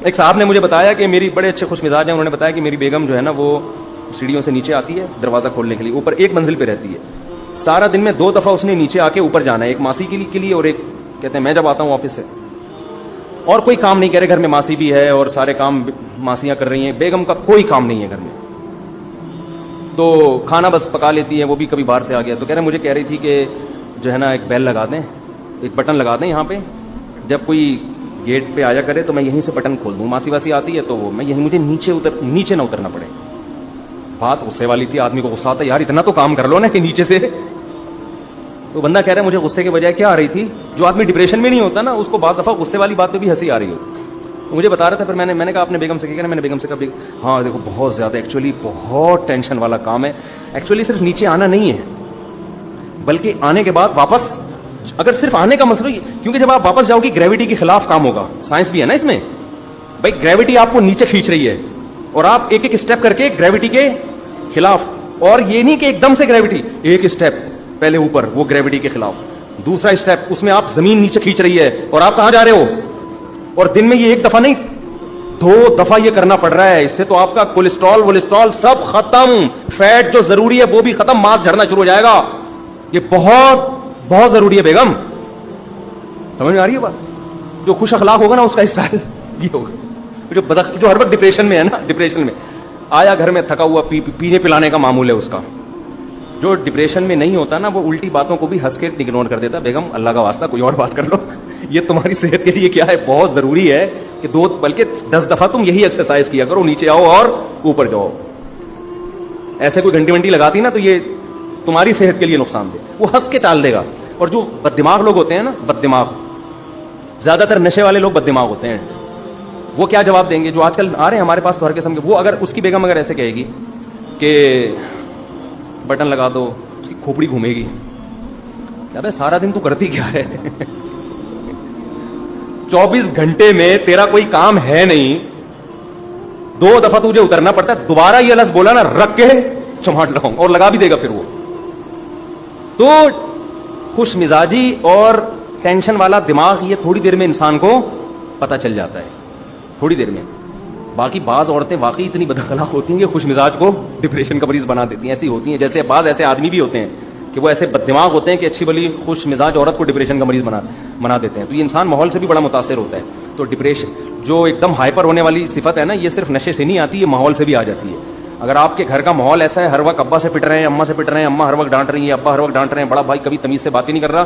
ایک صاحب نے مجھے بتایا کہ میری بڑے اچھے خوش مزاج ہیں، انہوں نے بتایا کہ میری بیگم جو ہے نا وہ سیڑھیوں سے نیچے آتی ہے دروازہ کھولنے کے لیے، اوپر ایک منزل پہ رہتی ہے، سارا دن میں 2 دفعہ اس نے نیچے آ کے اوپر جانا ہے، ایک ماسی کے لیے اور ایک کہتے ہیں میں جب آتا ہوں آفس سے، اور کوئی کام نہیں کر رہے، گھر میں ماسی بھی ہے اور سارے کام ماسیاں کر رہی ہیں، بیگم کا کوئی کام نہیں ہے گھر میں، تو کھانا بس پکا لیتی ہے، وہ بھی کبھی باہر سے آ گیا تو کہہ رہی تھی کہ جو ہے نا ایک بیل لگا دیں، ایک بٹن لگا دیں یہاں پہ، جب کوئی گیٹ پہ آیا کرے تو میں یہیں سے بٹن کھول دوں، ماسی واسی آتی ہے تو وہ میں یہیں، مجھے نیچے نہ اترنا پڑے۔ بات غصے والی تھی، آدمی کو غصہ آتا ہے یار اتنا تو کام کر لو نا کہ نیچے سے، تو بندہ کہہ رہا ہے مجھے غصے کے بجائے کیا آ رہی تھی، جو آدمی ڈپریشن میں نہیں ہوتا نا اس کو بعض دفعہ غصے والی بات پہ بھی ہنسی آ رہی ہوتی، تو مجھے بتا رہا تھا، پھر میں نے کہا اپنے بیگم سے کیا، میں نے بیگم سے کہا ہاں دیکھو بہت زیادہ ایکچولی بہت ٹینشن والا کام ہے، ایکچولی صرف نیچے آنا نہیں ہے بلکہ آنے کے بعد واپس، اگر صرف آنے کا مسئلہ، کیونکہ جب آپ واپس جاؤ گی گریوٹی کے خلاف کام ہوگا، سائنس بھی ہے نا اس میں بھائی، گریوٹی آپ کو نیچے کھینچ رہی ہے اور آپ ایک ایک اسٹیپ کر کے گریوٹی کے خلاف، اور یہ نہیں کہ ایک دم سے گریوٹی، ایک اسٹیپ پہلے اوپر وہ گریوٹی کے خلاف، دوسرا اسٹیپ اس میں آپ زمین نیچے کھینچ رہی ہے اور آپ کہاں جا رہے ہو، اور دن میں یہ ایک دفعہ نہیں 2 دفعہ یہ کرنا پڑ رہا ہے، اس سے تو آپ کا کولیسٹرول سب ختم، فیٹ جو ضروری ہے وہ بھی ختم، ماس جھڑنا شروع ہو جائے گا، یہ بہت بہت ضروری ہے بیگم، سمجھ میں آ رہی ہے بات؟ جو خوش اخلاق ہوگا نا اس کا اسٹائل یہ ہوگا، جو ہر وقت ڈپریشن میں ہے نا، ڈپریشن میں آیا گھر میں تھکا ہوا، پینے پلانے کا معمول ہے اس کا، جو ڈپریشن میں نہیں ہوتا نا وہ الٹی باتوں کو بھی ہنس کے اگنور کر دیتا، بیگم اللہ کا واسطہ کوئی اور بات کر لو، یہ تمہاری صحت کے لیے کیا ہے بہت ضروری ہے کہ 2 بلکہ 10 دفعہ تم یہی ایکسرسائز کیا کرو، نیچے آؤ اور اوپر جاؤ، ایسے کوئی گھنٹی ونٹی لگاتی نا تو یہ تمہاری صحت کے لیے نقصان دے، وہ ہنس کے ٹال دے گا، اور جو بد دماغ لوگ ہوتے ہیں نا، بد دماغ، زیادہ تر نشے والے لوگ بد دماغ ہوتے ہیں، وہ کیا جواب دیں گے، جو آج کل آ رہے ہیں ہمارے پاس تو ہر قسم کے، وہ اگر اس کی بیگم اگر ایسے کہے گی کہ بٹن لگا دو، اس کی کھوپڑی گھومے گی، ابے سارا دن تو کرتی کیا ہے 24 گھنٹے میں تیرا کوئی کام ہے نہیں، 2 دفعہ تجھے اترنا پڑتا ہے، دوبارہ یہ لفظ بولا نا رکھ کے چماٹ لگاؤں، اور لگا بھی دے گا پھر وہ، تو خوش مزاجی اور ٹینشن والا دماغ یہ تھوڑی دیر میں انسان کو پتہ چل جاتا ہے، تھوڑی دیر میں، باقی بعض عورتیں واقعی اتنی بد اخلاق ہوتی ہیں کہ خوش مزاج کو ڈپریشن کا مریض بنا دیتی ہیں، ایسی ہوتی ہیں، جیسے بعض ایسے آدمی بھی ہوتے ہیں کہ وہ ایسے بد دماغ ہوتے ہیں کہ اچھی بلی خوش مزاج عورت کو ڈپریشن کا مریض بنا دیتے ہیں، تو یہ انسان ماحول سے بھی بڑا متاثر ہوتا ہے، تو ڈپریشن جو ایک دم ہائپر ہونے والی صفت ہے نا، یہ صرف نشے سے نہیں آتی، یہ ماحول سے بھی آ جاتی ہے، اگر آپ کے گھر کا ماحول ایسا ہے، ہر وقت ابا سے پٹ رہے ہیں، اماں سے پٹ رہے ہیں، اماں ہر وقت ڈانٹ رہی ہیں، ابا ہر وقت ڈانٹ رہے ہیں، بڑا بھائی کبھی تمیز سے بات ہی نہیں کر رہا،